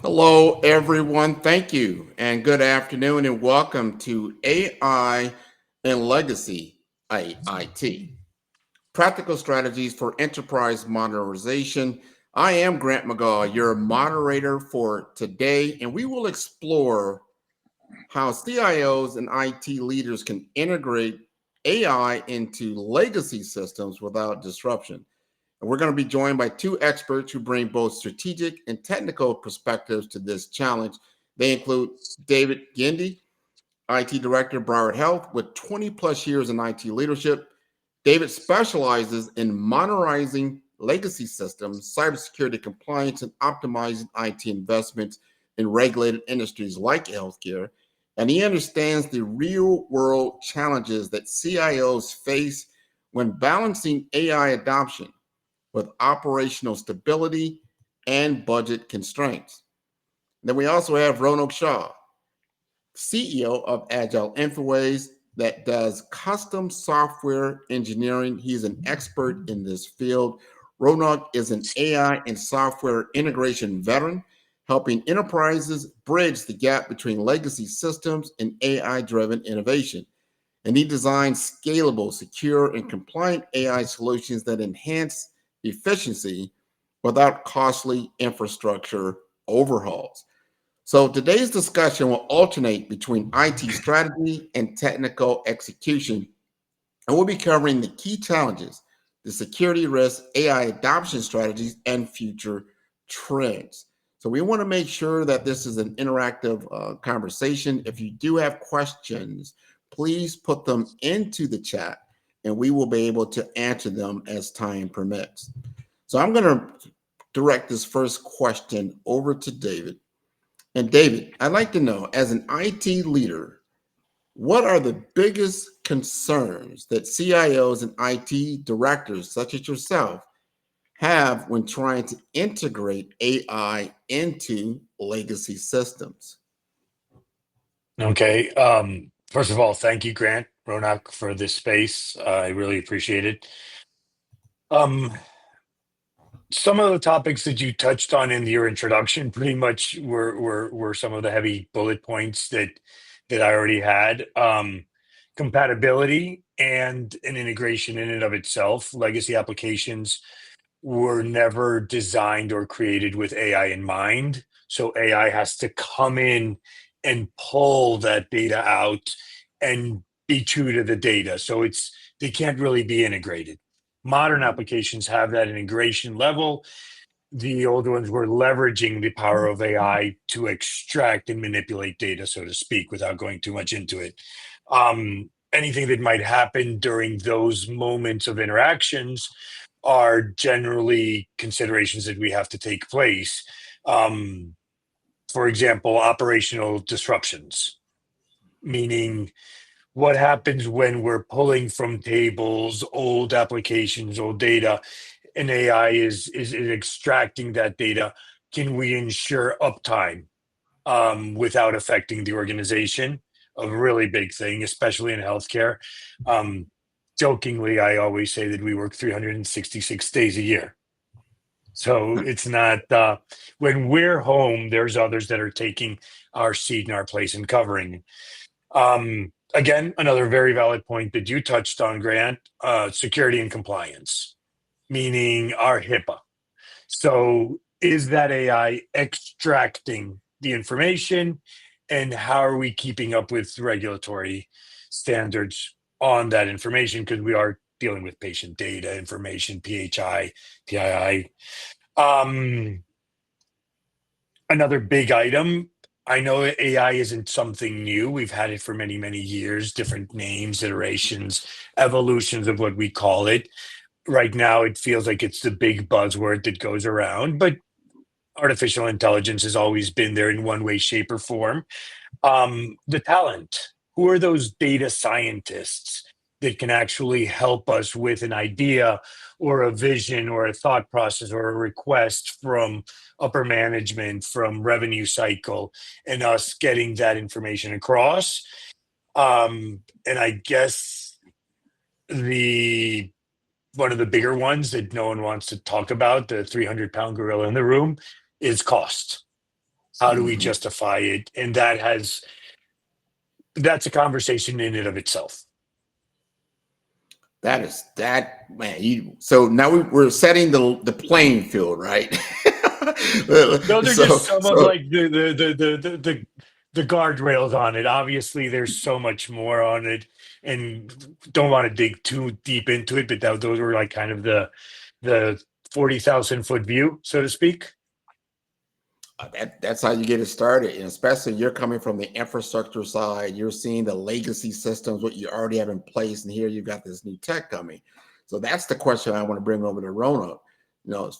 Hello, everyone. Thank you, and good afternoon, and welcome to AI and Legacy IIT Practical Strategies for Enterprise Modernization. I am Grant McGaw, your moderator for today, and we will explore how CIOs and IT leaders can integrate AI into legacy systems without disruption. And we're going to be joined by two experts who bring both strategic and technical perspectives to this challenge. They include David Gindy, IT Director, Broward Health, with 20 plus years in IT leadership. David specializes in modernizing legacy systems, cybersecurity compliance, and optimizing IT investments in regulated industries like healthcare. And he understands the real world challenges that CIOs face when balancing AI adoption with operational stability and budget constraints. Then we also have Ronak Shah, CEO of Agile Infoways, that does custom software engineering. He's an expert in this field. Ronak is an AI and software integration veteran, helping enterprises bridge the gap between legacy systems and AI driven innovation. And he designs scalable, secure, and compliant AI solutions that enhance efficiency without costly infrastructure overhauls. So today's discussion will alternate between IT strategy and technical execution, and we'll be covering the key challenges, the security risks, AI adoption strategies, and future trends. So we want to make sure that this is an interactive conversation. If you do have questions, please put them into the chat, and we will be able to answer them as time permits. So I'm going to direct this first question over to David. And David, I'd like to know, as an IT leader, what are the biggest concerns that CIOs and IT directors, such as yourself, have when trying to integrate AI into legacy systems? Okay. First of all, thank you, Grant Ronak, for this space. I really appreciate it. Um, some of the topics that you touched on in your introduction pretty much were some of the heavy bullet points that I already had. Compatibility and an integration in and of itself. Legacy applications were never designed or created with AI in mind. So AI has to come in and pull that data out and be true to the data. So they can't really be integrated. Modern applications have that integration level. The old ones were leveraging the power of AI to extract and manipulate data, so to speak, without going too much into it. Anything that might happen during those moments of interactions are generally considerations that we have to take place. Um, for example, operational disruptions, meaning what happens when we're pulling from tables, old applications, old data, and AI is extracting that data. Can we ensure uptime without affecting the organization? A really big thing, especially in healthcare. Um, Jokingly, I always say that we work 366 days a year. So it's not when we're home, there's others that are taking our seat and our place and covering. Again, another very valid point that you touched on, Grant, security and compliance, meaning our HIPAA. So is that AI extracting the information, and how are we keeping up with regulatory standards on that information? Because we are dealing with patient data information, PHI, PII. Um, Another big item. I know AI isn't something new. We've had it for many, many years, different names, iterations, evolutions of what we call it. Right now, it feels like it's the big buzzword that goes around, but artificial intelligence has always been there in one way, shape, or form. The talent. Who are those data scientists that can actually help us with an idea or a vision or a thought process or a request from upper management, from revenue cycle, and us getting that information across? And I guess the one of the bigger ones that no one wants to talk about, the 300-pound gorilla in the room, is cost. How do we Mhm. justify it? And that's a conversation in and of itself. That is that man. So now we're setting the playing field, right? Those are just so some of so like the guardrails on it. Obviously, there's so much more on it, and don't want to dig too deep into it. But those were like kind of the 40,000 foot view, so to speak. that's how you get it started, and especially you're coming from the infrastructure side. You're seeing the legacy systems, what you already have in place, and here you've got this new tech coming. So that's the question I want to bring over to Rona.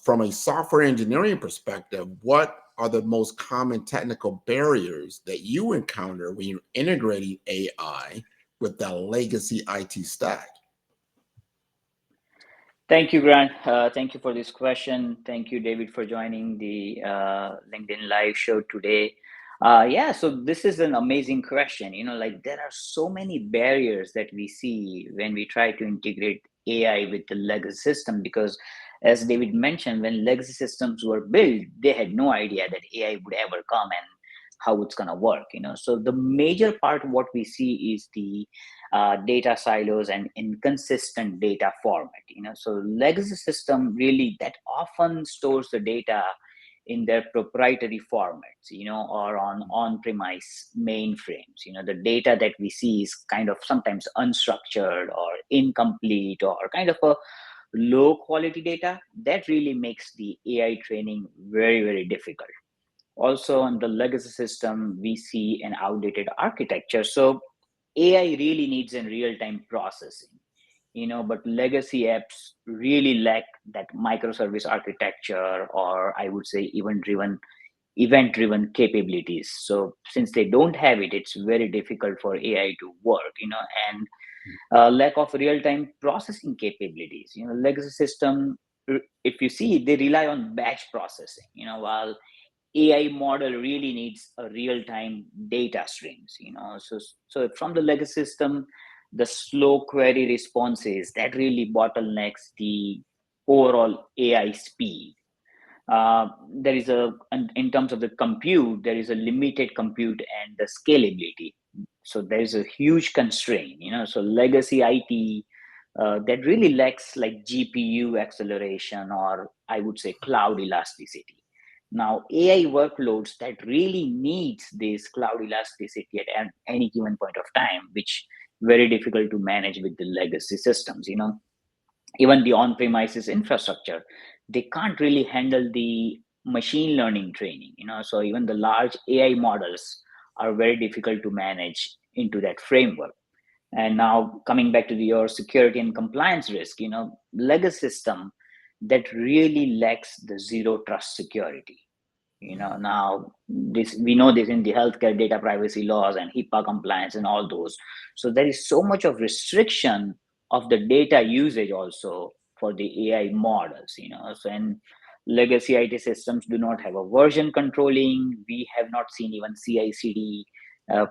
From a software engineering perspective, what are the most common technical barriers that you encounter when you're integrating AI with the legacy IT stack? Thank you, Grant. Thank you for this question. Thank you, David, for joining the LinkedIn Live show today. Yeah, so this is an amazing question. Like there are so many barriers that we see when we try to integrate AI with the legacy system because, as David mentioned, when legacy systems were built, they had no idea that AI would ever come and how it's going to work. So the major part what we see is the data silos and inconsistent data format. So legacy system really that often stores the data in their proprietary formats, or on-premise mainframes. The data that we see is kind of sometimes unstructured or incomplete or kind of a low quality data that really makes the AI training very, very difficult. Also, on the legacy system, we see an outdated architecture. So AI really needs in real-time processing, but legacy apps really lack that microservice architecture, or I would say event-driven capabilities. So since they don't have it, it's very difficult for AI to work, and lack of real-time processing capabilities. Legacy system, if you see, they rely on batch processing, while AI model really needs a real-time data streams, so from the legacy system, the slow query responses that really bottlenecks the overall AI speed. There is in terms of the compute, there is a limited compute and the scalability. So there is a huge constraint, so legacy IT that really lacks like GPU acceleration, or I would say cloud elasticity. Now, AI workloads that really needs this cloud elasticity at any given point of time, which very difficult to manage with the legacy systems. Even the on-premises infrastructure, they can't really handle the machine learning training. So even the large AI models are very difficult to manage into that framework. And now coming back to your security and compliance risk, legacy system that really lacks the zero trust security. Now this, we know this in the healthcare data privacy laws and HIPAA compliance and all those. So there is so much of restriction of the data usage also for the AI models. So and legacy IT systems do not have a version controlling. We have not seen even CI/CD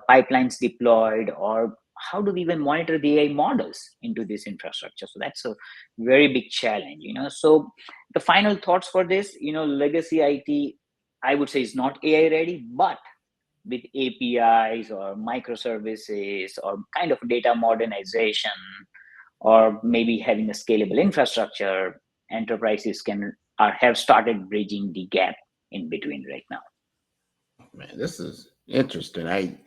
pipelines deployed, or how do we even monitor the AI models into this infrastructure? So that's a very big challenge. So the final thoughts for this, legacy IT, I would say, is not AI ready, but with APIs or microservices or kind of data modernization, or maybe having a scalable infrastructure, enterprises can or have started bridging the gap in between right now. Man, this is interesting. I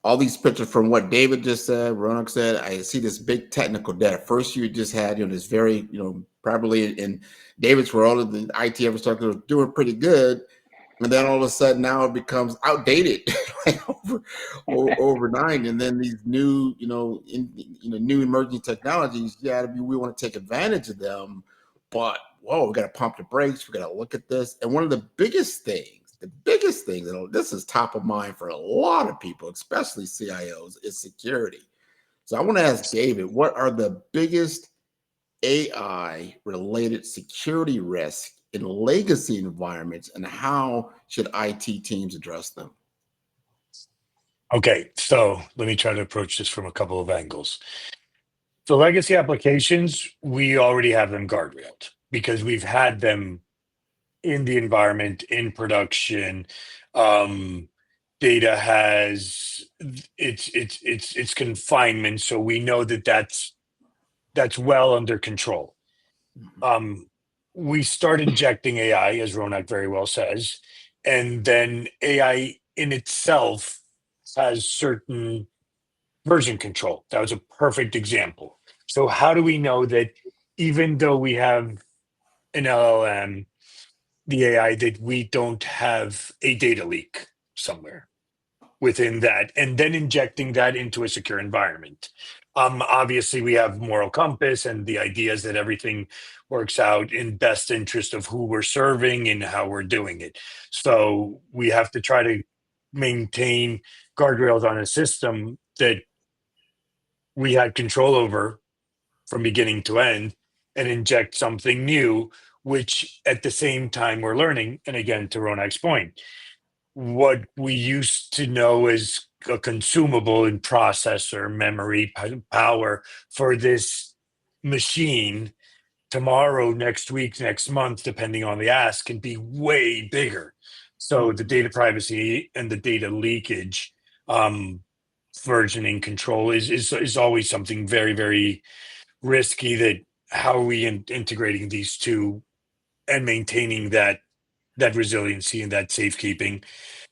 All these pictures from what David just said, Ronak said, I see this big technical debt. First, you just had, this very, probably in David's world, the IT infrastructure was doing pretty good. And then all of a sudden now it becomes outdated like overnight. And then these new, new emerging technologies, yeah, we want to take advantage of them. But whoa, we got to pump the brakes. We got to look at this. And one of the biggest things, and this is top of mind for a lot of people, especially CIOs, is security. So I want to ask David, what are the biggest AI related security risks in legacy environments, and how should IT teams address them? Okay, so let me try to approach this from a couple of angles. So legacy applications, we already have them guardrailed because we've had them in the environment, in production. Data has its confinement, so we know that that's well under control. We start injecting AI, as Ronak very well says, and then AI in itself has certain version control. That was a perfect example. So how do we know that even though we have an LLM, the AI, that we don't have a data leak somewhere within that, and then injecting that into a secure environment? Obviously, we have moral compass and the ideas that everything works out in best interest of who we're serving and how we're doing it. So we have to try to maintain guardrails on a system that we had control over from beginning to end, and inject something new, which at the same time we're learning. And again, to Ronak's point, what we used to know as a consumable in processor, memory, power for this machine, tomorrow, next week, next month, depending on the ask, can be way bigger. So the data privacy and the data leakage, versioning control is always something very, very risky. That how are we integrating these two and maintaining that resiliency and that safekeeping?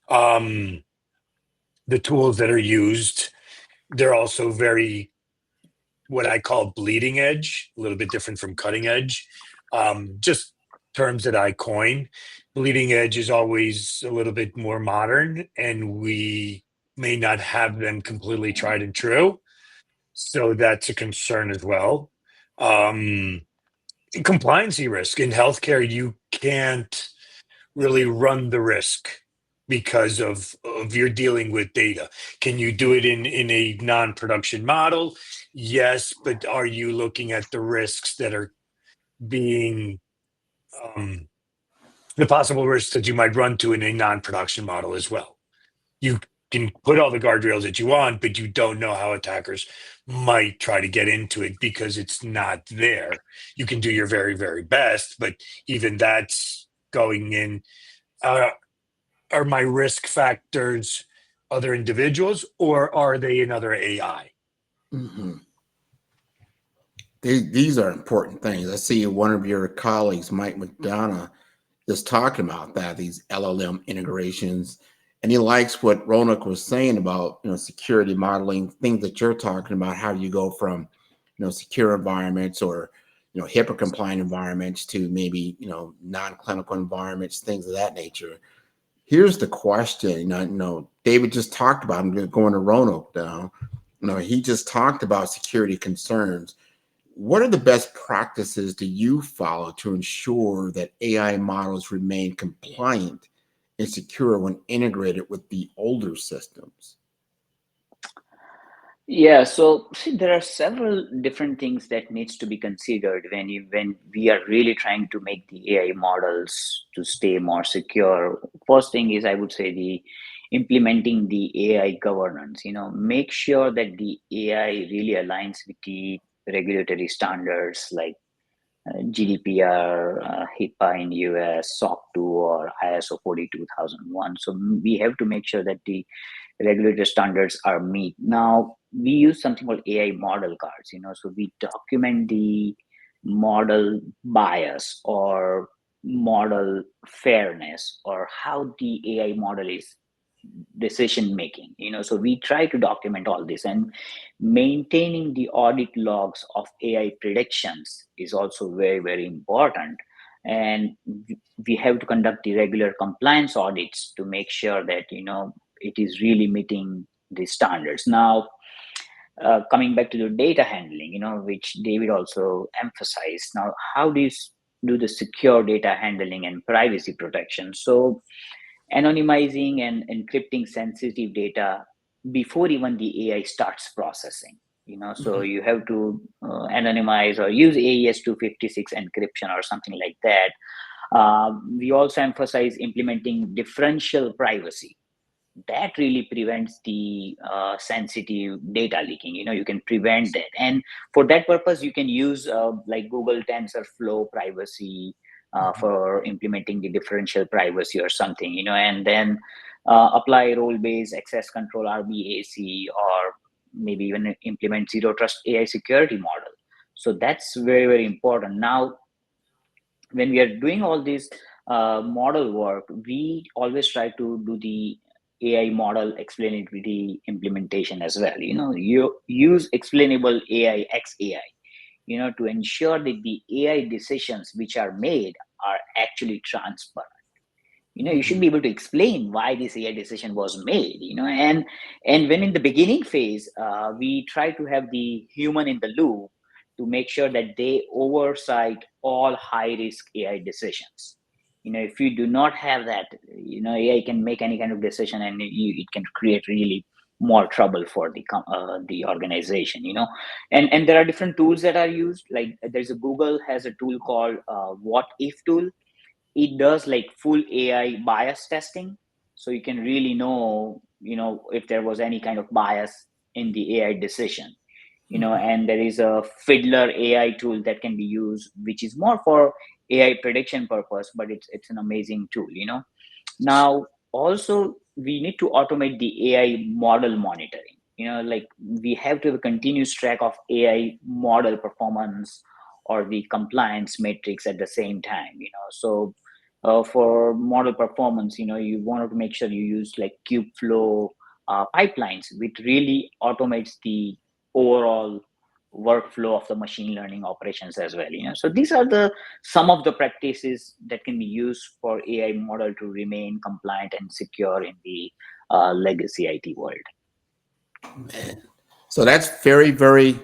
um the tools that are used, they're also very, what I call, bleeding edge, a little bit different from cutting edge. Just terms that I coin. Bleeding edge is always a little bit more modern, and we may not have them completely tried and true. So that's a concern as well. Um, Compliancy risk in healthcare, you can't really run the risk because of you're dealing with data. Can you do it in a non-production model? Yes, but are you looking at the risks that are being, um, the possible risks that you might run to in a non-production model as well? You can put all the guardrails that you want, but you don't know how attackers might try to get into it because it's not there. You can do your very, very best, but even that's going in. Uh, are my risk factors other individuals, or are they another AI? Mhm. These are important things. I see one of your colleagues, Mike McDonough, is talking about that, these LLM integrations. And he likes what Ronak was saying about, security modeling, things that you're talking about, how you go from, secure environments or, HIPAA compliant environments to maybe, non-clinical environments, things of that nature. Here's the question. David just talked about, I'm going to Ronak now. He just talked about security concerns. What are the best practices do you follow to ensure that AI models remain compliant and secure when integrated with the older systems? Yeah, so see, there are several different things that needs to be considered when we are really trying to make the AI models to stay more secure. First thing is, I would say, the implementing the AI governance. Make sure that the AI really aligns with the regulatory standards like GDPR, HIPAA in US, SOC 2, or ISO 42001. So we have to make sure that the regulatory standards are met. Now, we use something called AI model cards, so we document the model bias or model fairness or how the AI model is decision making. So we try to document all this, and maintaining the audit logs of AI predictions is also very, very important. And we have to conduct the regular compliance audits to make sure that it is really meeting the standards. Now, coming back to the data handling, which David also emphasized. Now, how do you do the secure data handling and privacy protection? So anonymizing and encrypting sensitive data before even the AI starts processing. So Mhm. you have to anonymize or use AES 256 encryption or something like that. We also emphasize implementing differential privacy. That really prevents the sensitive data leaking. You can prevent that, and for that purpose, you can use like Google TensorFlow privacy Mhm. for implementing the differential privacy or something. And then apply role-based access control, RBAC, or maybe even implement zero trust AI security model. So that's very, very important. Now, when we are doing all this model work, we always try to do the AI model explainability implementation as well. You use explainable AI, XAI, to ensure that the AI decisions which are made are actually transparent. You should be able to explain why this AI decision was made. And when in the beginning phase, we try to have the human in the loop to make sure that they oversight all high risk AI decisions. If you do not have that, AI can make any kind of decision, and it can create really more trouble for the organization. And there are different tools that are used. Like there's a Google has a tool called What If tool. It does like full AI bias testing, so you can really know, if there was any kind of bias in the AI decision. And there is a Fiddler AI tool that can be used, which is more for AI prediction purpose, but it's an amazing tool. Now, also, we need to automate the AI model monitoring. Like we have to have a continuous track of AI model performance or the compliance metrics at the same time. So for model performance, you want to make sure you use like Kubeflow pipelines, which really automates the overall workflow of the machine learning operations as well. So these are the some of the practices that can be used for AI model to remain compliant and secure in the legacy IT world. Man. So that's very, very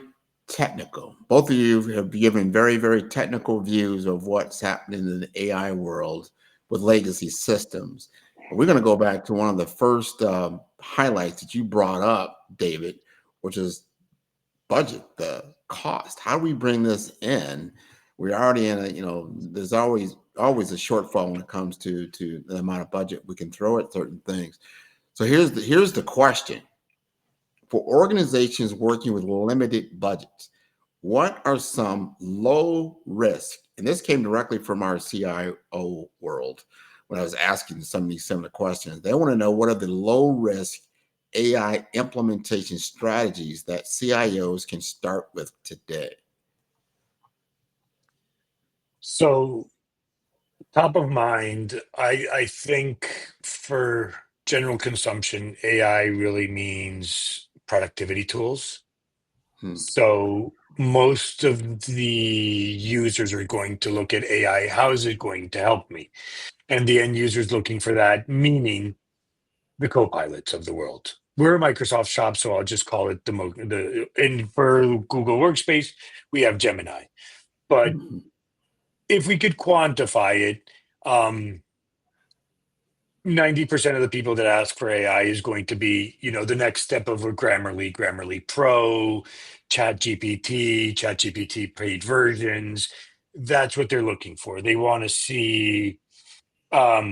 technical. Both of you have given very, very technical views of what's happening in the AI world with legacy systems. We're going to go back to one of the first highlights that you brought up, David, which is budget, the cost. How do we bring this in? We're already in a, there's always a shortfall when it comes to the amount of budget we can throw at certain things. So here's the question. For organizations working with limited budgets, what are some low risk? And this came directly from our CIO world when I was asking some of these similar questions. They want to know, what are the low risk AI implementation strategies that CIOs can start with today? So top of mind, I think for general consumption, AI really means productivity tools. So most of the users are going to look at AI. How is it going to help me? And the end user is looking for that, meaning the co-pilots of the world. We're a Microsoft shop, so I'll just call it and for Google Workspace, we have Gemini. But if we could quantify it, 90% of the people that ask for AI is going to be, the next step of a Grammarly, Grammarly Pro, ChatGPT paid versions. That's what they're looking for. They want to see, their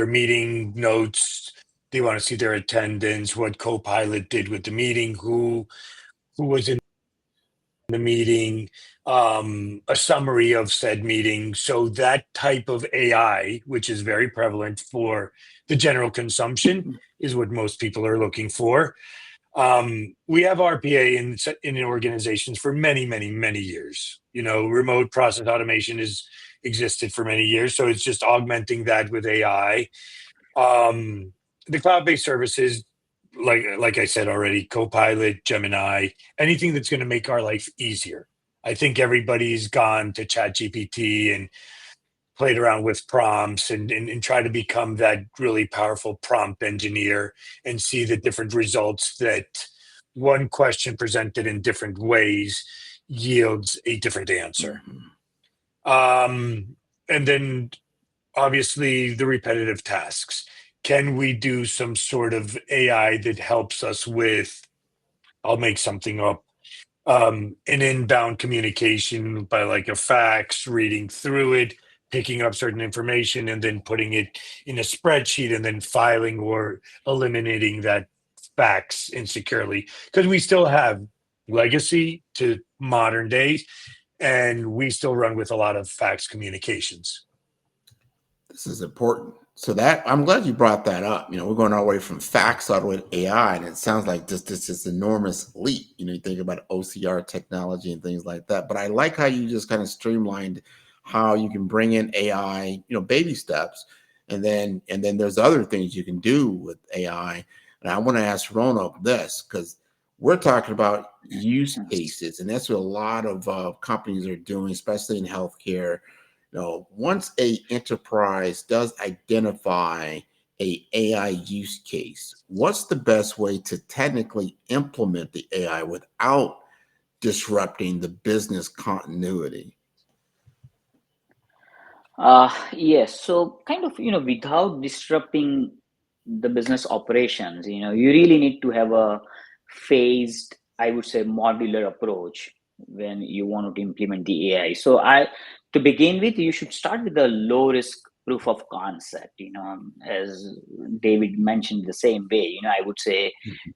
meeting notes. They want to see their attendance, what Copilot did with the meeting, who was in the meeting, a summary of said meeting. So that type of AI, which is very prevalent for the general consumption, is what most people are looking for. We have RPA in organizations for many, many, many years. Remote process automation has existed for many years, so it's just augmenting that with AI. The cloud-based services, like I said already, Copilot, Gemini, anything that's going to make our life easier. I think everybody's gone to ChatGPT and played around with prompts and try to become that really powerful prompt engineer and see the different results that one question presented in different ways yields a different answer. And then obviously the repetitive tasks. Can we do some sort of AI that helps us with, I'll make something up, an inbound communication by like a fax, reading through it, picking up certain information, and then putting it in a spreadsheet and then filing or eliminating that fax insecurely? Because we still have legacy to modern days, and we still run with a lot of fax communications. This is important. So that I'm glad you brought that up. We're going all the way from facts all the way to AI, and it sounds like just this enormous leap. You think about OCR technology and things like that. But I like how you just kind of streamlined how you can bring in AI, baby steps, and then there's other things you can do with AI. And I want to ask Roanoke this because we're talking about use cases, and that's what a lot of companies are doing, especially in healthcare. Once a enterprise does identify a AI use case, what's the best way to technically implement the AI without disrupting the business continuity? Yes, so kind of, without disrupting the business operations, you really need to have a phased, I would say, modular approach when you want to implement the AI. To begin with, you should start with a low risk proof of concept, as David mentioned the same way, I would say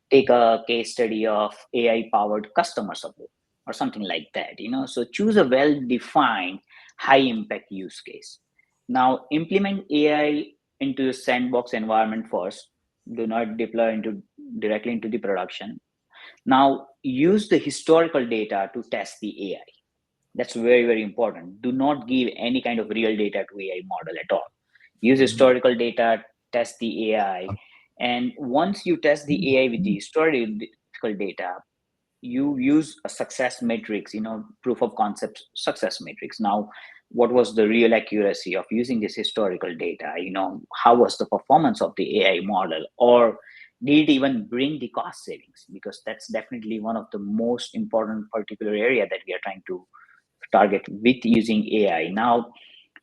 take a case study of AI powered customer support or something like that, so choose a well defined high impact use case. Now implement AI into the sandbox environment first. Do not deploy into directly into the production. Now use the historical data to test the AI. That's very, very important. Do not give any kind of real data to AI model at all. Use Mhm. historical data, test the AI. And once you test the AI with the historical data, you use a success matrix, proof of concept success matrix. Now what was the real accuracy of using this historical data? How was the performance of the AI model, or did it even bring the cost savings? Because that's definitely one of the most important particular area that we are trying to target with using AI. Now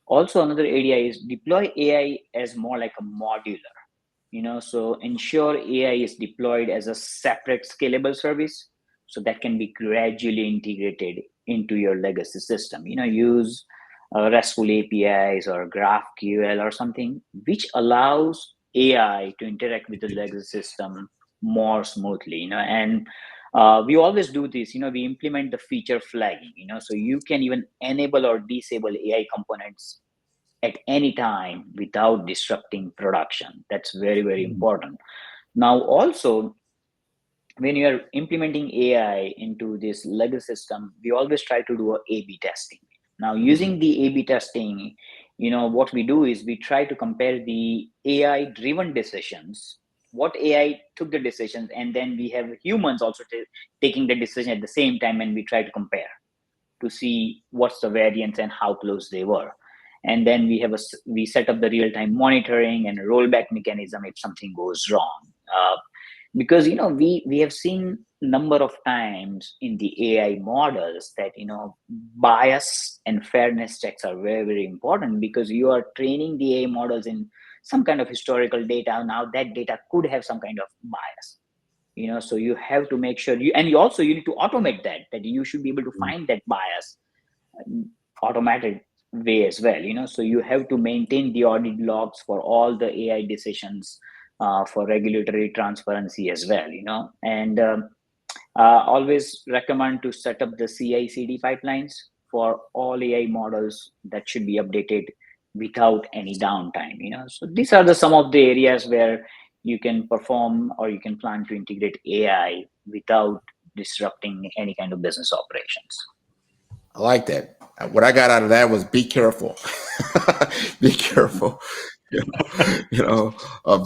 also another area is deploy AI as more like a modular, so ensure AI is deployed as a separate scalable service, so that can be gradually integrated into your legacy system. Use RESTful APIs or GraphQL or something which allows AI to interact with the legacy system more smoothly. And we always do this. We implement the feature flagging. So you can even enable or disable AI components at any time without disrupting production. That's very, very important. Now, also, when you're implementing AI into this legacy system, we always try to do a A/B testing. Now, Mhm. using the A/B testing, what we do is we try to compare the AI-driven decisions, what AI took the decisions, and then we have humans also taking the decision at the same time, and we try to compare to see what's the variance and how close they were. And then we set up the real time monitoring and a rollback mechanism if something goes wrong. Because we have seen number of times in the AI models that bias and fairness checks are very, very important, because you are training the AI models in some kind of historical data. Now that data could have some kind of bias, so you have to make sure you need to automate that you should be able to find that bias automated way as well. So you have to maintain the audit logs for all the AI decisions, for regulatory transparency as well. And always recommend to set up the CI/CD pipelines for all AI models that should be updated without any downtime. So these are the some of the areas where you can perform or you can plan to integrate AI without disrupting any kind of business operations. I like that. What I got out of that was be careful. Be careful.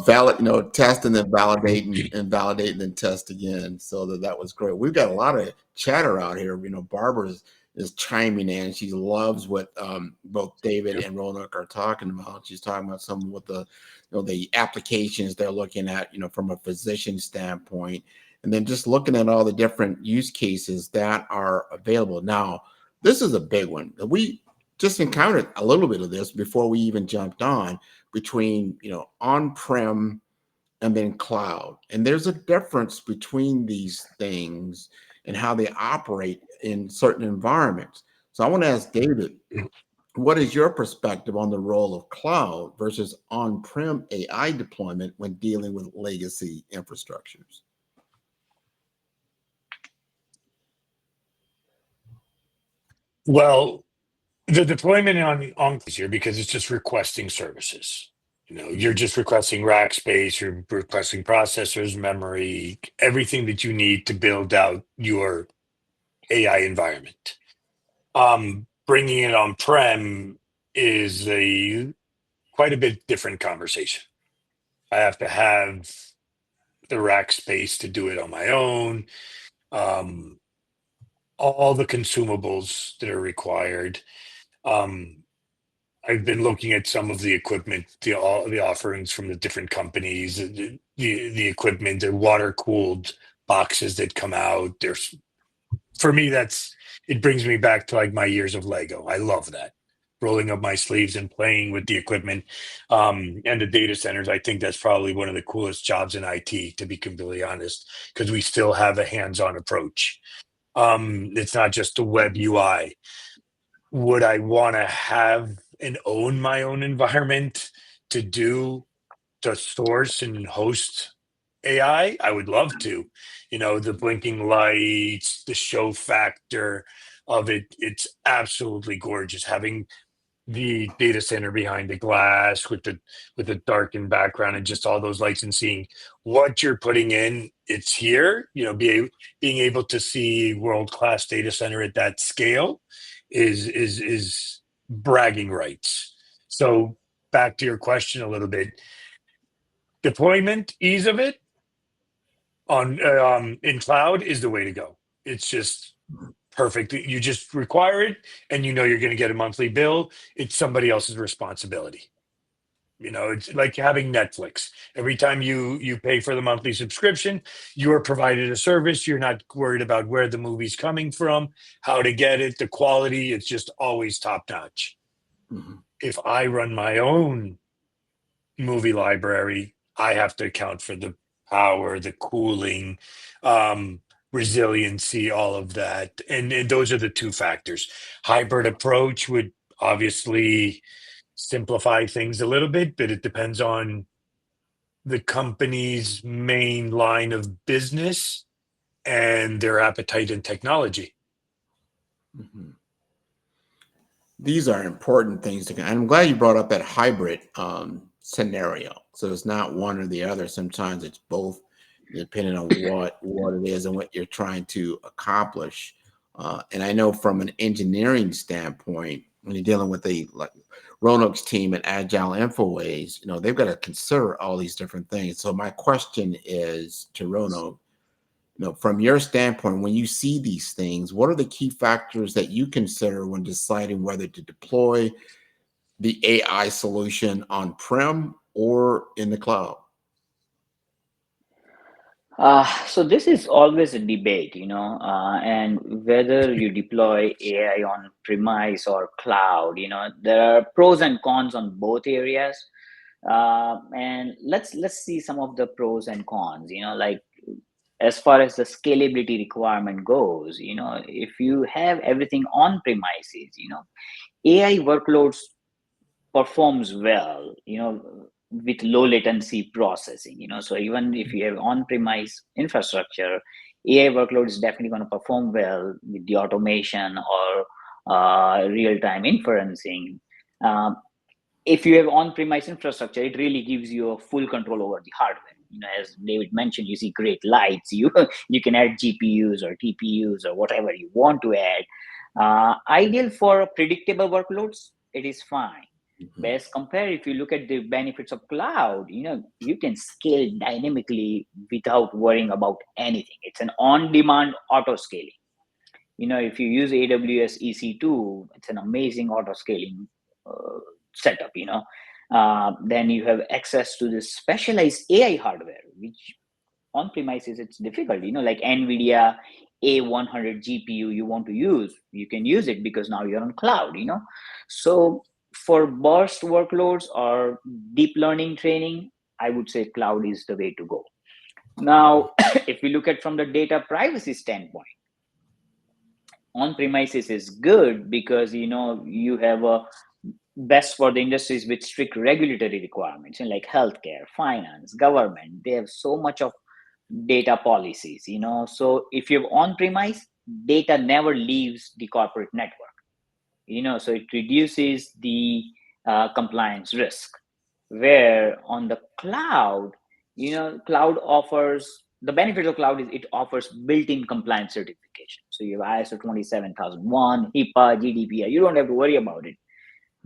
Valid, testing and validating and test again. So that was great. We've got a lot of chatter out here. Barbara is chiming in. She loves what both David and Roanoke are talking about. She's talking about some of what the applications they're looking at, from a physician standpoint, and then just looking at all the different use cases that are available now. This is a big one. We just encountered a little bit of this before we even jumped on, between on-prem and then cloud. And there's a difference between these things and how they operate in certain environments. So I want to ask David, what is your perspective on the role of cloud versus on-prem AI deployment when dealing with legacy infrastructures? Well, the deployment on easier because it's just requesting services. You're just requesting rack space, you're requesting processors, memory, everything that you need to build out your AI environment. Bringing it on-prem is a quite a bit different conversation. I have to have the rack space to do it on my own. Um, all the consumables that are required. Um, I've been looking at some of the equipment, all the offerings from the different companies, the equipment, the water cooled boxes that come out. There's for me, it brings me back to like my years of Lego. I love that. Rolling up my sleeves and playing with the equipment, and the data centers. I think that's probably one of the coolest jobs in IT, to be completely honest, because we still have a hands-on approach. It's not just the web UI. Would I want to have and own my own environment to do to source and host AI would love to. The blinking lights, the show factor of it, it's absolutely gorgeous. Having the data center behind the glass with the darkened background and just all those lights and seeing what you're putting in, it's here. Being able to see world-class data center at that scale is bragging rights. So back to your question a little bit, deployment, ease of it on in cloud is the way to go. It's just perfect. You just require it, and you're going to get a monthly bill. It's somebody else's responsibility. It's like having Netflix. Every time you pay for the monthly subscription, you are provided a service. You're not worried about where the movie's coming from, how to get it, the quality. It's just always top notch. Mhm. If I run my own movie library, I have to account for the power, the cooling, um, resiliency, all of that. And those are the two factors. Hybrid approach would obviously simplify things a little bit, but it depends on the company's main line of business and their appetite in technology. Mhm. These are important things and I'm glad you brought up that hybrid scenario. So it's not one or the other. Sometimes it's both, depending on what it is and what you're trying to accomplish. And I know from an engineering standpoint, when you're dealing with like Roanoke's team and Agile InfoWays, they've got to consider all these different things. So my question is to Roanoke, from your standpoint, when you see these things, what are the key factors that you consider when deciding whether to deploy the AI solution on-prem or in the cloud? So this is always a debate, and whether you deploy AI on premise or cloud, there are pros and cons on both areas. And let's see some of the pros and cons. Like as far as the scalability requirement goes, if you have everything on premises, AI workloads performs well, with low latency processing, so even if you have on-premise infrastructure, AI workload is definitely going to perform well with the automation or real-time inferencing. Um, if you have on-premise infrastructure, it really gives you a full control over the hardware. As David mentioned, you see great lights. You can add GPUs or TPUs or whatever you want to add. Ideal for predictable workloads, it is fine. But Mhm. as compared, if you look at the benefits of cloud, you can scale dynamically without worrying about anything. It's an on-demand auto scaling. If you use AWS EC2, it's an amazing auto scaling uh, setup. Then you have access to this specialized AI hardware, which on premises it's difficult. Like NVIDIA A100 GPU you want to use, you can use it because now you're on cloud. So for burst workloads or deep learning training, I would say cloud is the way to go. Now, if we look at from the data privacy standpoint, on premises is good because you have a best for the industries with strict regulatory requirements, like healthcare, finance, government. They have so much of data policies. So if you have on premise, data never leaves the corporate network. So it reduces the compliance risk. Where on the cloud, cloud offers the benefit of cloud is it offers built-in compliance certification. So you have ISO 27001, HIPAA, GDPR. You don't have to worry about it.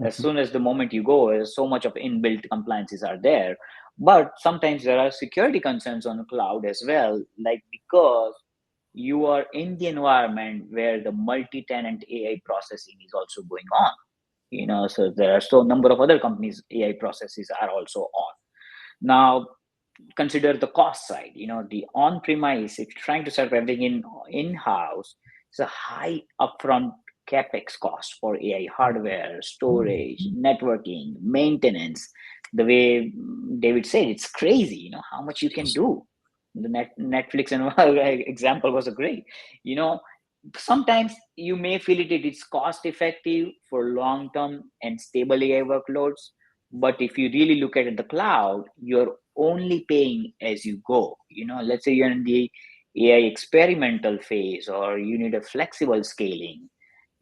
As Mhm. soon as the moment you go, so much of inbuilt compliances are there. But sometimes there are security concerns on the cloud as well, like because you are in the environment where the multi-tenant AI processing is also going on. So there are so number of other companies AI processes are also on. Now consider the cost side. The on-premise, if you're trying to serve everything in-house, it's a high upfront capex cost for AI hardware, storage, networking, maintenance. The way David said, it's crazy. How much you can do. The Netflix and example was a great. You know, Sometimes you may feel it's cost effective for long term and stable AI workloads, but if you really look at it, the cloud, you're only paying as you go. Let's say you're in the AI experimental phase or you need a flexible scaling.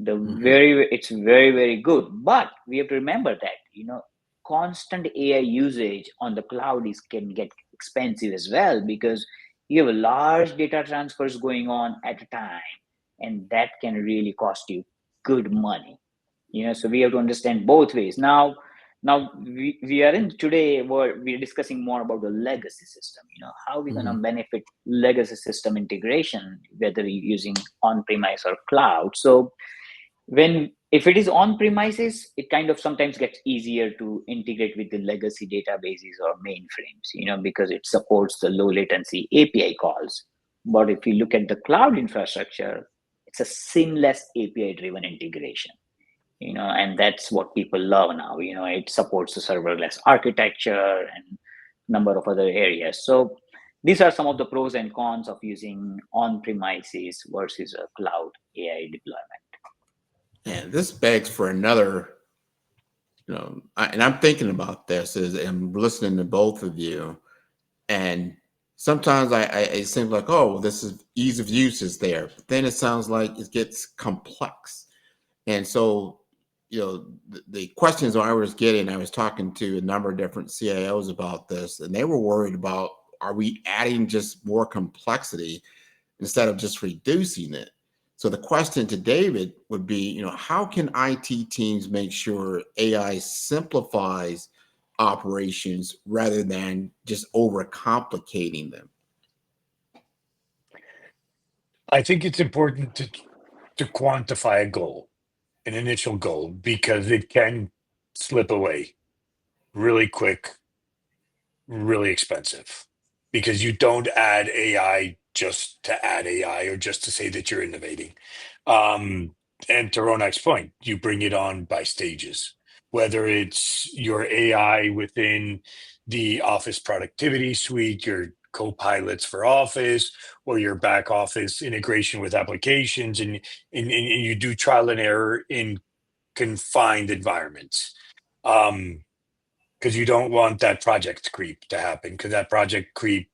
Mhm. It's very, very good. But we have to remember that, constant AI usage on the cloud can get expensive as well, because you have large data transfers going on at a time, and that can really cost you good money. So we have to understand both ways. Now we are in today where we're discussing more about the legacy system. How we're going to Mhm. benefit legacy system integration, whether you're using on-premise or cloud. So when if it is on premises, it kind of sometimes gets easier to integrate with the legacy databases or mainframes, because it supports the low latency API calls. But if you look at the cloud infrastructure, it's a seamless API driven integration, and that's what people love now. It supports the serverless architecture and number of other areas. So these are some of the pros and cons of using on premises versus a cloud AI deployment. And this begs for another, and I'm thinking about this as I'm listening to both of you. And sometimes it seems like, oh, this is ease of use is there. But then it sounds like it gets complex. And so, the questions I was getting, I was talking to a number of different CIOs about this, and they were worried about, are we adding just more complexity instead of just reducing it? So the question to David would be, how can IT teams make sure AI simplifies operations rather than just overcomplicating them? I think it's important to quantify a goal, an initial goal, because it can slip away really quick, really expensive, because you don't add AI just to add AI or just to say that you're innovating. And to Ronak's point, you bring it on by stages, whether it's your AI within the Office productivity suite, your co-pilots for Office, or your back office integration with applications, and you do trial and error in confined environments. Because you don't want that project creep to happen, because that project creep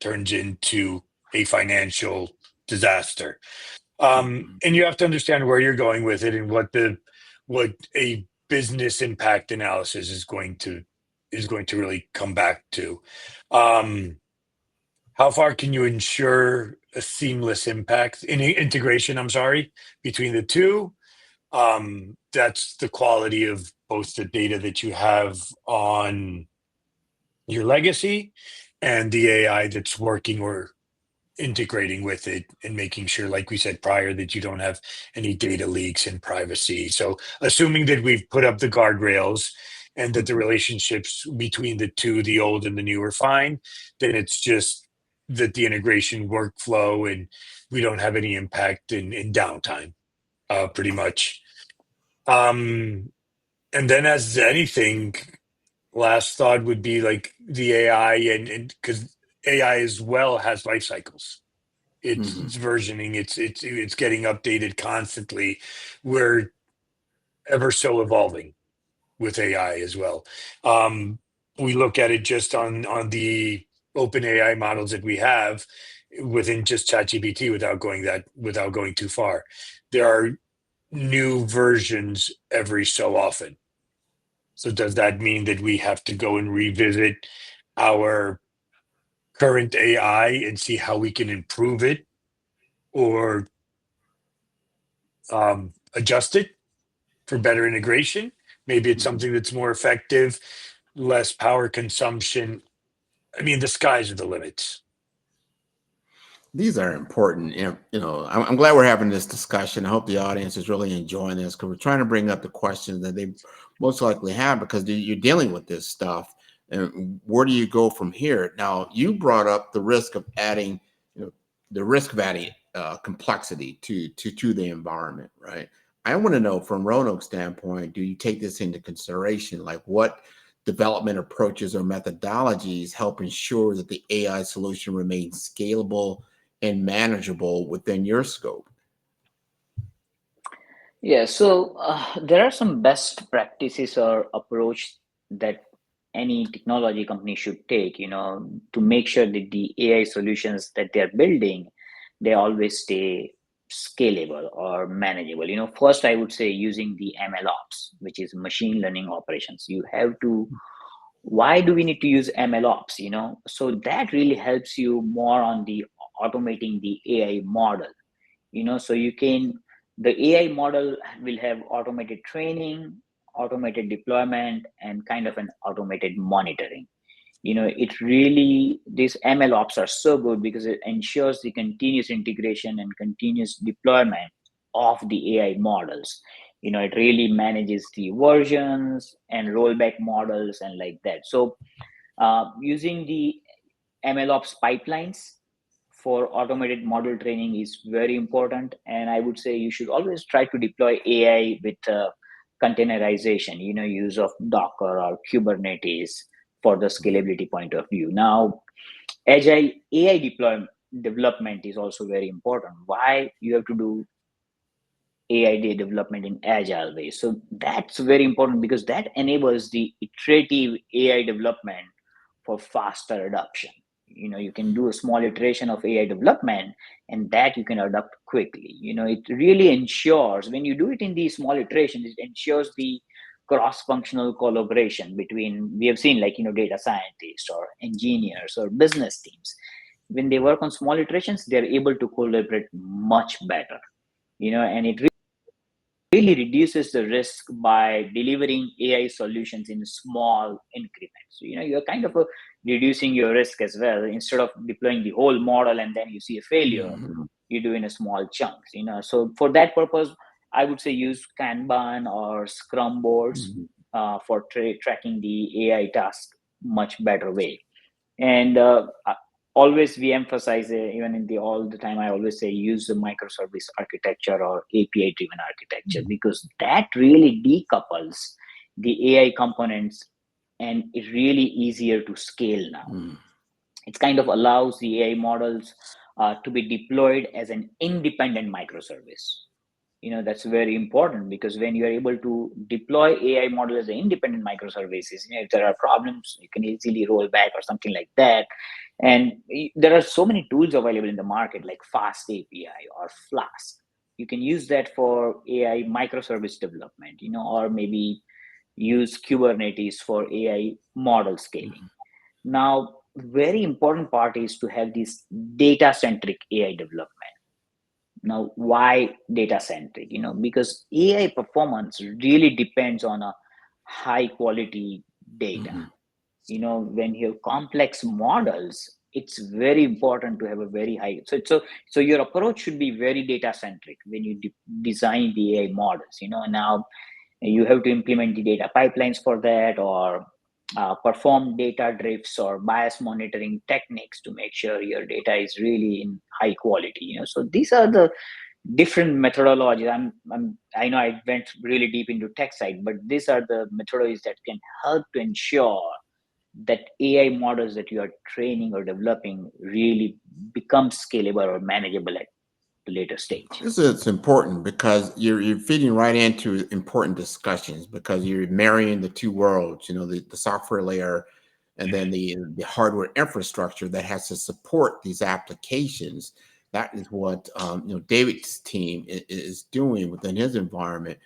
turns into a financial disaster. Mhm. And you have to understand where you're going with it and what a business impact analysis is going to really come back to. Um, how far can you ensure a seamless impact in integration? I'm sorry, between the two. That's the quality of both the data that you have on your legacy and the AI that's working or integrating with it, and making sure, like we said prior, that you don't have any data leaks and privacy. So assuming that we've put up the guardrails and that the Mhm. relationships between the two, the old and the new, are fine, then it's just that the integration workflow and we don't have any impact in downtime, pretty much. Um, and then as anything, last thought would be like the AI, and because AI as well has life cycles. It's Mhm. versioning, it's getting updated constantly. We're ever so evolving with AI as well. Um, we look at it just on the open AI models that we have within just ChatGPT, without going too far. There are new versions every so often. So does that mean that we have to go and revisit our current AI and see how we can improve it or adjust it for better integration? Maybe it's Mhm. something that's more effective, less power consumption. I mean, the skies are the limits. These are important. I'm glad we're having this discussion. I hope the audience is really enjoying this because we're trying to bring up the questions that they most likely have because you're dealing with this stuff. And where do you go from here? Now, you brought up the risk of adding, you know, the risk of adding complexity to the environment, right? I want to know from Roanoke's standpoint, do you take this into consideration? Like what development approaches or methodologies help ensure that the AI solution remains scalable and manageable within your scope? Yeah, so there are some best practices or approach that any technology company should take, to make sure that the AI solutions that they're building, they always stay scalable or manageable. First I would say using the ML ops, which is machine learning operations. You have to, why do we need to use ML ops? So that really helps you more on the automating the AI model. So you can, the AI model will have automated training, automated deployment, and kind of an automated monitoring. It really, these ML ops are so good because it ensures the continuous integration and continuous deployment of the AI models. It really manages the versions and rollback models and like that. So using the MLOps pipelines for automated model training is very important. And I would say you should always try to deploy AI with containerization, use of Docker or Kubernetes for the scalability point of view. Now, agile AI development is also very important. Why you have to do AI development in agile way? So that's very important because that enables the iterative AI development for faster adoption. You can do a small iteration of AI development and that you can adopt quickly. It really ensures when you do it in these small iterations, it ensures the cross-functional collaboration between, we have seen like, data scientists or engineers or business teams. When they work on small iterations, they're able to collaborate much better, and it really reduces the risk by delivering AI solutions in small increments. So, you're kind of reducing your risk as well. Instead of deploying the whole model and then you see a failure, Mhm. you do in a small chunks. So for that purpose, I would say use Kanban or Scrum boards Mhm. for tracking the AI task much better way. And always we emphasize, even in the all the time, I always say use the microservice architecture or API driven architecture because that really decouples the AI components and it's really easier to scale now. Mhm. It kind of allows the AI models to be deployed as an independent microservice. That's very important because when you are able to deploy AI model as an independent microservices, if there are problems, you can easily roll back or something like that. And there are so many tools available in the market like Fast API or Flask. You can use that for AI microservice development, or maybe use Kubernetes for AI model scaling. Now, very important part is to have this data centric AI development. Now, why data centric? Because AI performance really depends on a high quality data. Mhm. When you have complex models, it's very important to have a very high. So your approach should be very data centric when you design the AI models. Now you have to implement the data pipelines for that or perform data drifts or bias monitoring techniques to make sure your data is really in high quality. So these are the different methodologies. I know I went really deep into tech side, but these are the methodologies that can help to ensure that AI models that you are training or developing really become scalable or manageable at the later stage. This is important because you're feeding right into important discussions because you're marrying the two worlds, the software layer and then the hardware infrastructure that has to support these applications. That is what David's team is doing within his environment.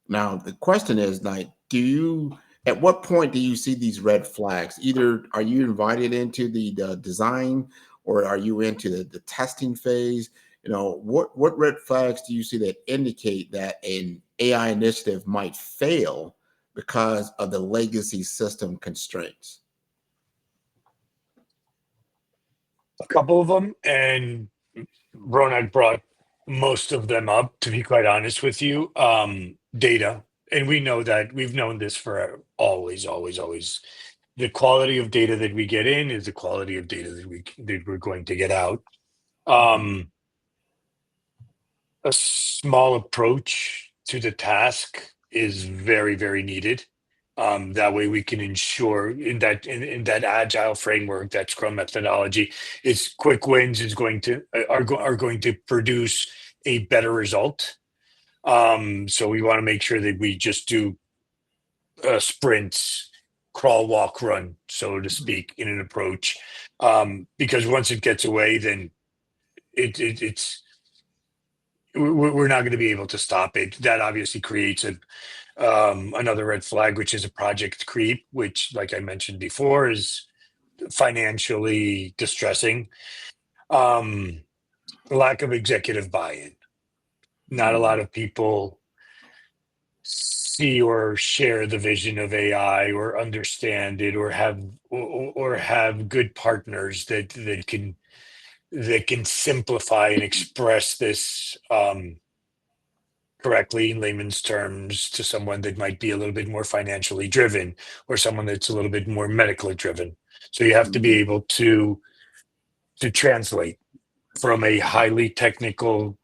Now the question is like, do you At what point do you see these red flags? Either are you invited into the design, or are you into the testing phase? What red flags do you see that indicate that an AI initiative might fail because of the legacy system constraints? A couple of them, and Ronak brought most of them up, to be quite honest with you. Data. And we know that we've known this for always, always, always. The quality of data that we get in is the quality of data that we're going to get out. A small approach to the task is very, very needed. That way we can ensure in that agile framework, that Scrum methodology, is quick wins is going to are going to produce a better result. So we want to make sure that we just do sprints, crawl, walk, run, so to speak, in an approach. Because once it gets away, then it's we're not going to be able to stop it. That obviously creates another red flag, which is a project creep, which, like I mentioned before, is financially distressing. Lack of executive buy-in. Not a lot of people see or share the vision of AI or understand it or have good partners that can simplify and express this correctly in layman's terms to someone that might be a little bit more financially driven or someone that's a little bit more medically driven. So you have to be Mhm. able to translate from a highly technical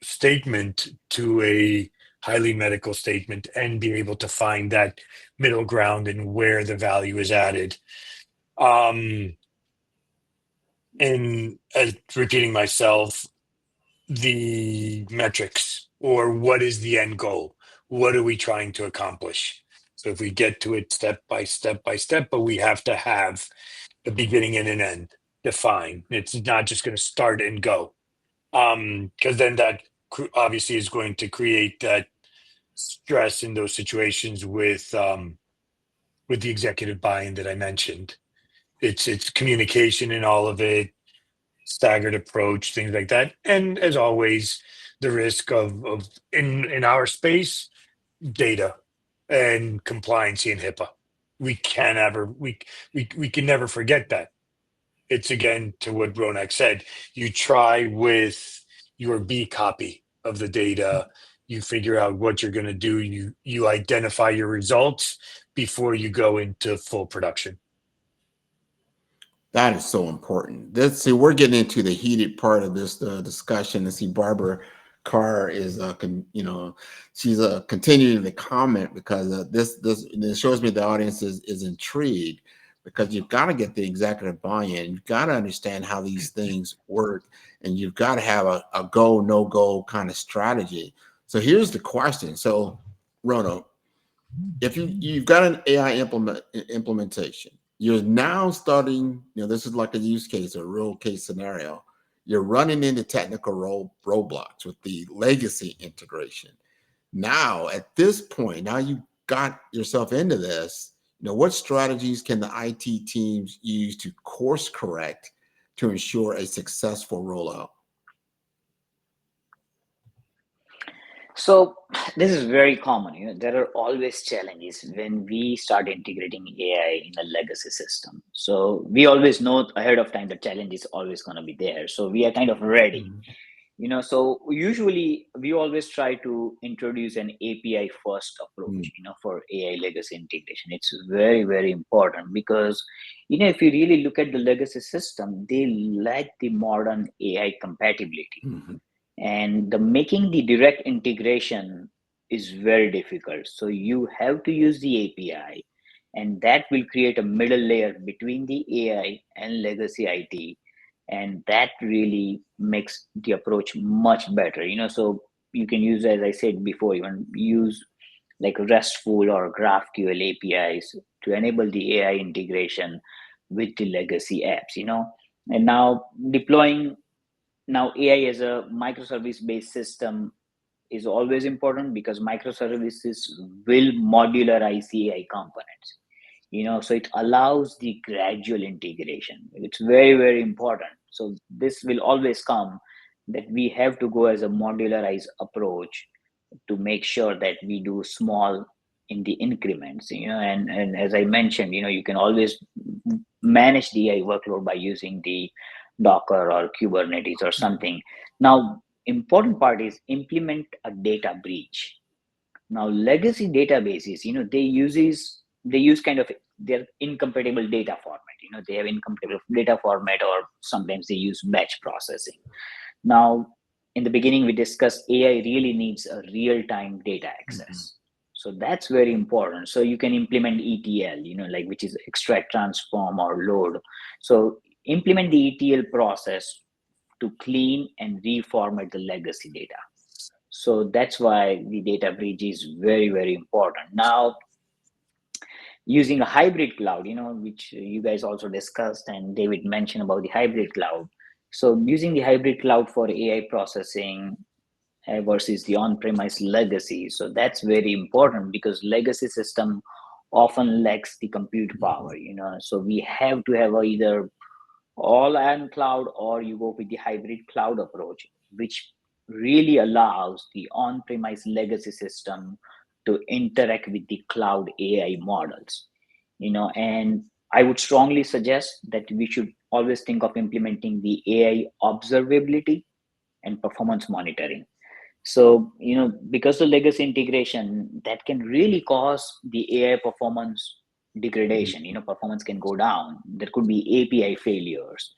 statement to a highly medical statement and be able to find that middle ground and where the value is added. Um, and as repeating myself, the metrics, or what is the end goal? What are we trying to accomplish? So if we get to it step by step by step, but we have to have a beginning and an end defined. It's not just going to start and go. Because then that obviously is going to create that stress in those situations with the executive buy-in that I mentioned. It's communication in all of it, staggered approach, things like that. And as always, the risk of in our space, data and compliance and HIPAA. We can never we can never forget that. It's again to what Ronak said. You try with your B copy of the data, you figure out what you're going to do, you identify your results before you go into full production. That is so important. See, we're getting into the heated part of this discussion. And see, Barbara Carr is, she's continuing to comment because this shows me the audience is intrigued, because you've got to get the executive buy-in. You've got to understand how these things work, and you've got to have a go no go kind of strategy. So here's the question. So, Rono, if you've got an AI implementation, you're now starting, this is like a use case, a real case scenario. You're running into technical roadblocks with the legacy integration. Now, at this point, now you got yourself into this, what strategies can the IT teams use to course correct to ensure a successful rollout? So this is very common. There are always challenges when we start integrating AI in a legacy system. So we always know ahead of time the challenge is always going to be there. So we are kind of ready. So usually we always try to introduce an API first approach, for AI legacy integration. It's very, very important because, if you really look at the legacy system, they lack the modern AI compatibility, Mhm. and the making the direct integration is very difficult. So you have to use the API, and that will create a middle layer between the AI and legacy IT, and that really makes the approach much better. So you can use, as I said before, even use like RESTful or GraphQL APIs to enable the AI integration with the legacy apps. And now deploying now AI as a microservice based system is always important because microservices will modularize the AI components. So it allows the gradual integration. It's very, very important. So this will always come, that we have to go as a modularized approach to make sure that we do small in the increments. And as I mentioned, you can always manage the AI workload by using the Docker or Kubernetes or something. Now, important part is implement a data breach. Now, legacy databases, they use kind of their incompatible data format. They have incompatible data format, or sometimes they use batch processing. Now, in the beginning, we discussed AI really needs a real-time data access. So that's very important. So you can implement ETL, like, which is extract, transform, or load. So implement the ETL process to clean and reformat the legacy data. So that's why the data breach is very, very important. Now, using a hybrid cloud, which you guys also discussed, and David mentioned about the hybrid cloud. So using the hybrid cloud for AI processing versus the on-premise legacy. So that's very important because legacy system often lacks the compute power, so we have to have either all on cloud, or you go with the hybrid cloud approach, which really allows the on-premise legacy system to interact with the cloud AI models. And I would strongly suggest that we should always think of implementing the AI observability and performance monitoring. So, because of legacy integration, that can really cause the AI performance degradation. Performance can go down. There could be API failures.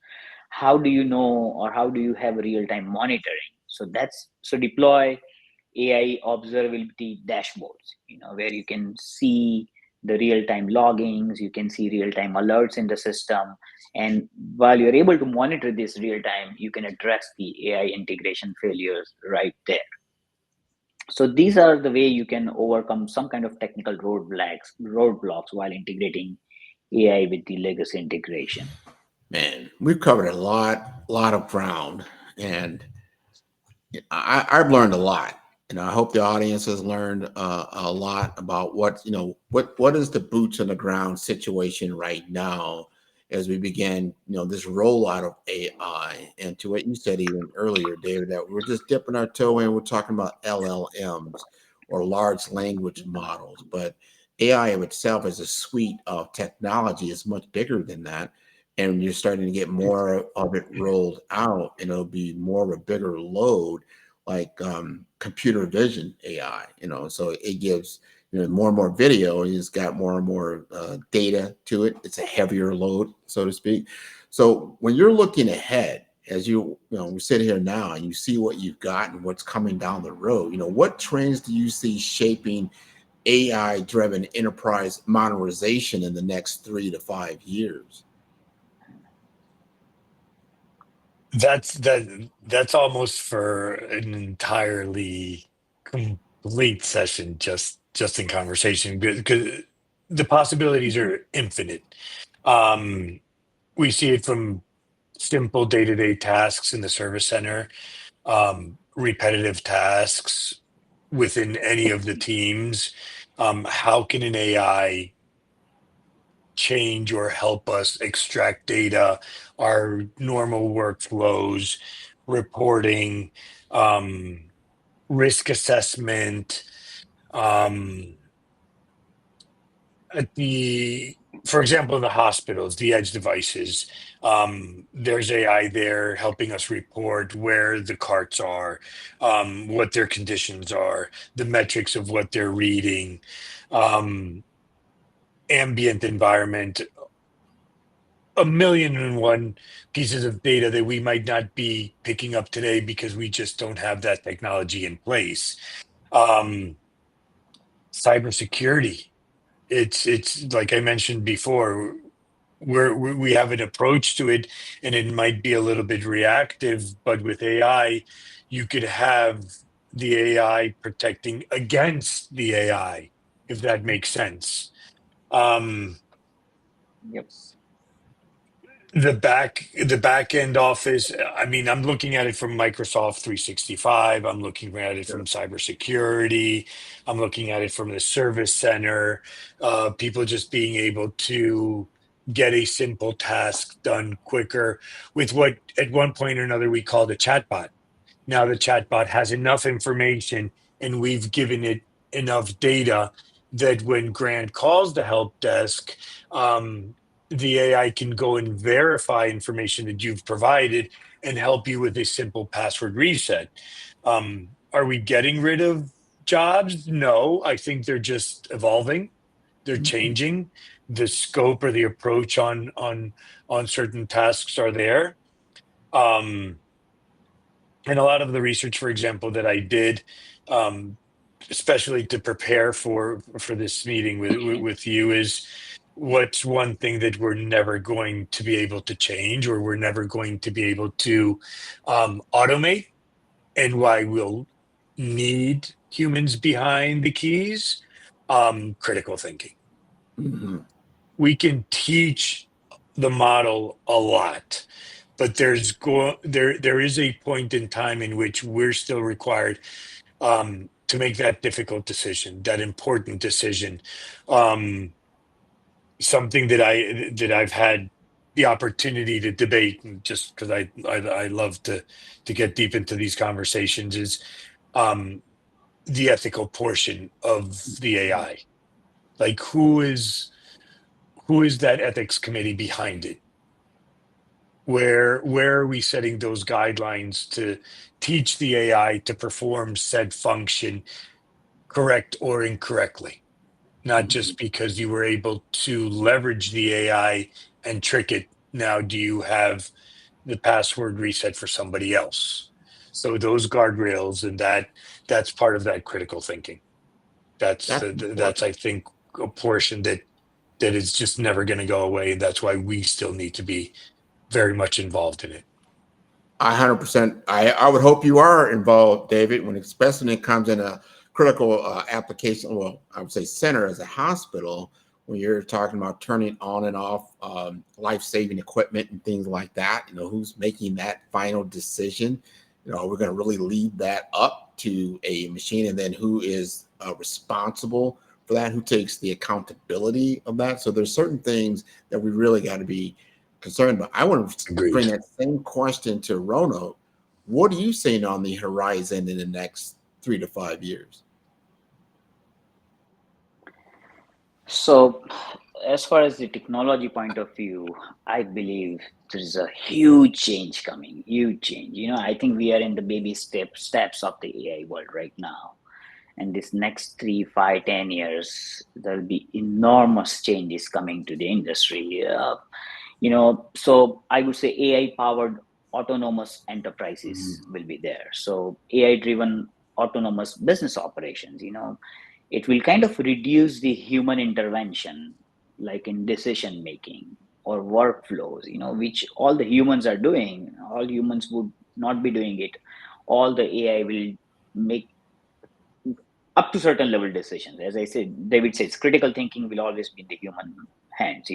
How do you know, or how do you have real-time monitoring? So deploy AI observability dashboards, where you can see the real-time loggings, you can see real-time alerts in the system. And while you're able to monitor this real-time, you can address the AI integration failures right there. So these are the way you can overcome some kind of technical roadblocks while integrating AI with the legacy integration. Man, we've covered a lot of ground, and I've learned a lot. And I hope the audience has learned a lot about what is the boots on the ground situation right now as we begin, this rollout of AI. And to what you said even earlier, David, that we're just dipping our toe in. We're talking about LLMs, or large language models, but AI of itself as a suite of technology is much bigger than that. And you're starting to get more of it rolled out, and it'll be more of a bigger load, like computer vision AI, so it gives more and more video, and it's got more and more data to it. It's a heavier load, so to speak. So when you're looking ahead, as we sit here now and you see what you've got and what's coming down the road, what trends do you see shaping AI driven enterprise modernization in the next 3 to 5 years? That's almost for an entirely complete session, just in conversation, because the possibilities are infinite. We see it from simple day-to-day tasks in the service center, repetitive tasks within any of the teams. How can an AI change or help us extract data, our normal workflows, reporting, risk assessment, um, at the for example, in the hospitals, the edge devices, there's AI there helping us report where the carts are, what their conditions are, the metrics of what they're reading, um, ambient environment, a million and one pieces of data that we might not be picking up today because we just don't have that technology in place. Um, Cybersecurity. It's like I mentioned before, we have an approach to it, and it might be a little bit reactive, but with AI, you could have the AI protecting against the AI, if that makes sense. Um, Yep. the back end office, I mean, I'm looking at it from Microsoft 365. I'm looking at it from cybersecurity. I'm looking at it from the service center. People just being able to get a simple task done quicker with what at one point or another we called a chatbot. Now the chatbot has enough information and we've given it enough data that when Grant calls the help desk, the AI can go and verify information that you've provided and help you with a simple password reset. Are we getting rid of jobs? No, I think they're just evolving. They're changing. The scope or the approach on certain tasks are there. And a lot of the research, for example, that I did, um, especially to prepare for this meeting with you, is what's one thing that we're never going to be able to change, or we're never going to be able to automate, and why we'll need humans behind the keys. Critical thinking. Mhm. We can teach the model a lot, but there is a point in time in which we're still required to make that difficult decision, that important decision. Um, Something that I've had the opportunity to debate, and just because I love to get deep into these conversations, is um, the ethical portion of the AI. Like who is that ethics committee behind it? Where are we setting those guidelines to teach the AI to perform said function correct or incorrectly? Not just because you were able to leverage the AI and trick it. Now, do you have the password reset for somebody else? So those guardrails and that's part of that critical thinking. That's That's important. I think a portion that is just never going to go away, and that's why we still need to be very much involved in it. 100%. I would hope you are involved, David, when especially when it comes in a critical application. Well, I would say center as a hospital, when you're talking about turning on and off life-saving equipment and things like that. Who's making that final decision? We're going to really leave that up to a machine, and then who is responsible for that? Who takes the accountability of that? So there's certain things that we really got to be concerned about. I want to bring Agreed. that same question to Rono. What are you seeing on the horizon in the next 3 to 5 years? So, as far as the technology point of view, I believe there is a huge change coming, huge change. I think we are in the baby steps of the AI world right now. And this next 3, 5, 10 years, there'll be enormous changes coming to the industry. So I would say AI powered autonomous enterprises will be there. So AI driven autonomous business operations, it will kind of reduce the human intervention, like in decision making or workflows, which all the humans are doing. All humans would not be doing it. All the AI will make up to certain level decisions. As I said, David says critical thinking will always be in the human hands,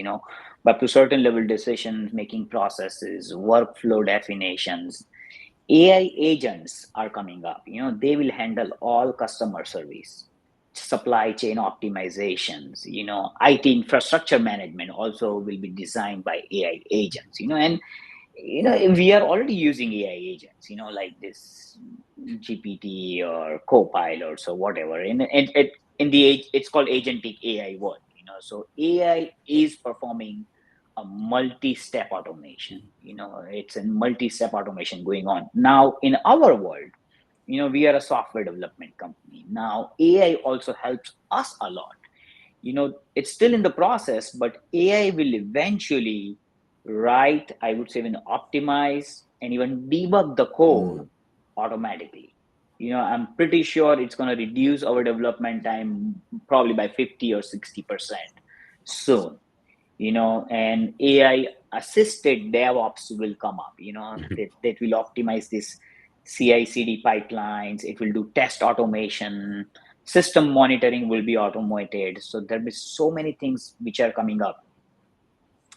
but to certain level decisions making processes, workflow definitions, AI agents are coming up. They will handle all customer service, supply chain optimizations, IT infrastructure management also will be designed by AI agents, and we are already using AI agents, like this GPT or Copilot or whatever. In the age, it's called agentic AI world. So AI is performing a multi-step automation. It's a multi-step automation going on now in our world. We are a software development company. Now AI also helps us a lot. It's still in the process, but AI will eventually write, I would say, even optimize and even debug the code Mm. automatically. I'm pretty sure it's going to reduce our development time probably by 50 or 60% soon. And AI assisted DevOps will come up, Mhm. that will optimize this CI/CD pipelines. It will do test automation, system monitoring will be automated. So there'll be so many things which are coming up.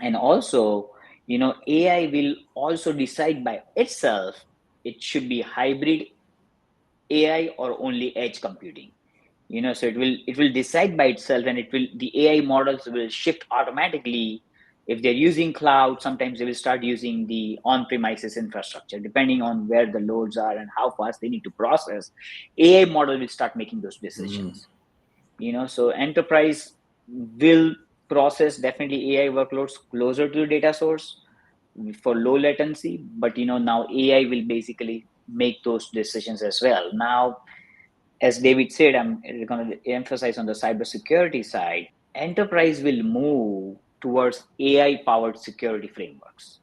And also, AI will also decide by itself it should be hybrid AI or only edge computing. So it will decide by itself, and the AI models will shift automatically. If they're using cloud, sometimes they will start using the on-premises infrastructure, depending on where the loads are and how fast they need to process. AI model will start making those Mm. decisions. So enterprise will process definitely AI workloads closer to the data source for low latency, but now AI will basically make those decisions as well. Now, as David said, I'm going to emphasize on the cybersecurity side. Enterprise will move towards AI powered security frameworks.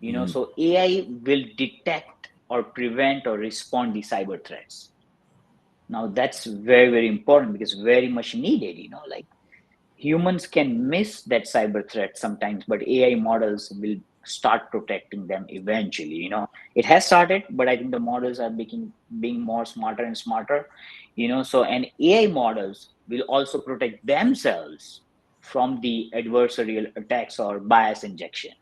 Mm. So AI will detect or prevent or respond the cyber threats. Now that's very, very important because very much needed. Like humans can miss that cyber threat sometimes, but AI models will start protecting them eventually. It has started, but I think the models are being more smarter and smarter. So and AI models will also protect themselves from the adversarial attacks or bias injection.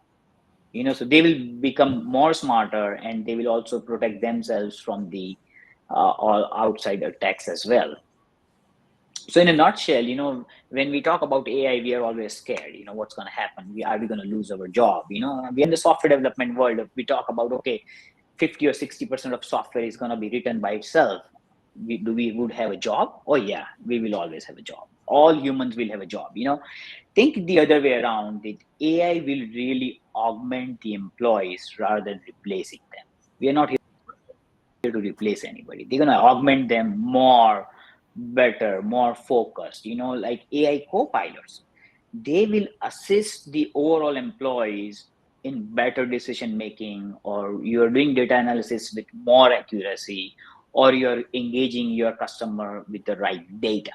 So they will become more smarter, and they will also protect themselves from the all outside attacks as well. So in a nutshell, when we talk about AI, we are always scared. What's going to happen? Are we going to lose our job? We are in the software development world. We talk about, okay, 50 or 60% of software is going to be written by itself. We would have a job? Oh yeah, we will always have a job. All humans will have a job. Think the other way around. That AI will really augment the employees rather than replacing them. We are not to replace anybody. They're going to augment them more, better, more focused. Like AI co-pilots, they will assist the overall employees in better decision making, or you're doing data analysis with more accuracy, or you're engaging your customer with the right data.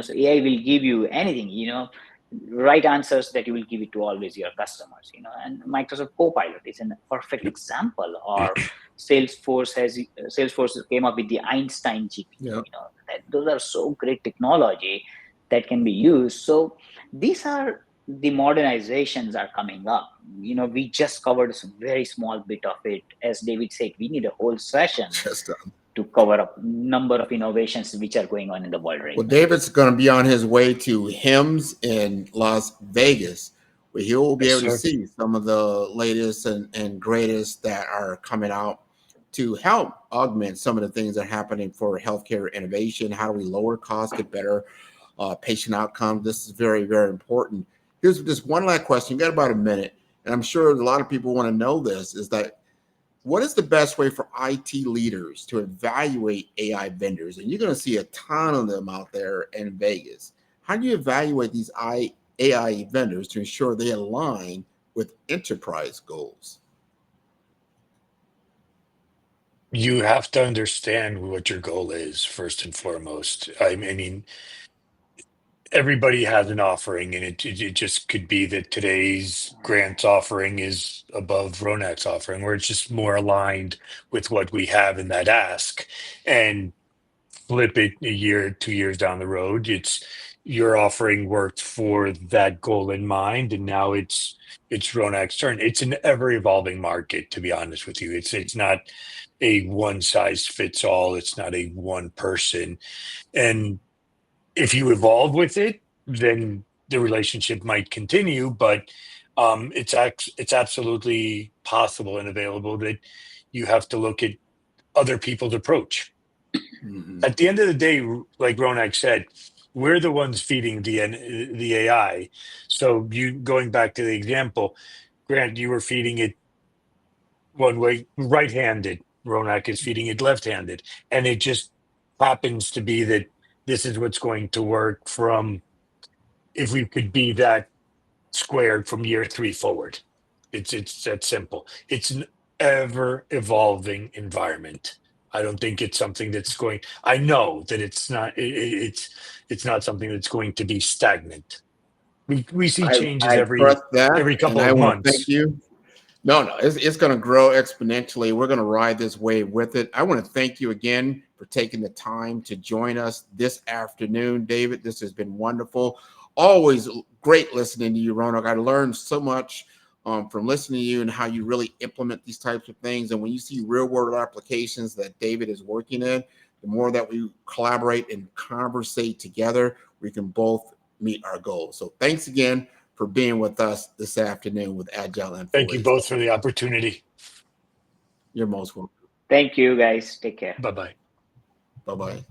So AI will give you anything, right answers that you will give it to always your customers. And Microsoft Copilot is a perfect example. Or Salesforce came up with the Einstein GPT. Yeah. Those are so great technology that can be used. So these are the modernizations are coming up. We just covered a very small bit of it. As David said, we need a whole session Just to cover up number of innovations which are going on in the world right well, now. David's going to be on his way to HIMSS in Las Vegas, where he'll be Yes, able to sir. see some of the latest and greatest that are coming out to help augment some of the things that are happening for healthcare innovation. How do we lower costs, get better patient outcomes? This is very, very important. Here's just one last question. You got about a minute, and I'm sure a lot of people want to know this, is that what is the best way for IT leaders to evaluate AI vendors? And you're going to see a ton of them out there in Vegas. How do you evaluate these AI vendors to ensure they align with enterprise goals? You have to understand what your goal is first and foremost. I mean, everybody has an offering, and it just could be that today's grants offering is above Ronak's offering, or it's just more aligned with what we have in that ask. And flip it a year, 2 years down the road, it's your offering worked for that goal in mind, and now it's Ronak's turn. It's an ever evolving market, to be honest with you. It's not a one size fits all. It's not a one person. And if you evolve with it, then the relationship might continue. But it's absolutely possible and available that you have to look at other people's approach. Mhm. At the end of the day, like Ronak said, we're the ones feeding the AI. So you going back to the example, Grant, you were feeding it one way, right-handed. Ronak is feeding it left-handed, and it just happens to be that this is what's going to work from, if we could be that squared from year three forward. It's that simple. It's an ever evolving environment. I don't think it's something that's going. I know that it's not. It's not something that's going to be stagnant. We see changes I trust that, every and couple I of want to thank months. you. No, it's going to grow exponentially. We're going to ride this wave with it. I want to thank you again for taking the time to join us this afternoon, David. This has been wonderful. Always great listening to you, Ronak. I learned so much from listening to you and how you really implement these types of things. And when you see real world applications that David is working in, the more that we collaborate and conversate together, we can both meet our goals. So thanks again for being with us this afternoon with Agile and Thank you both for the opportunity. You're most welcome. Thank you, guys. Take care. Bye-bye. Bye-bye.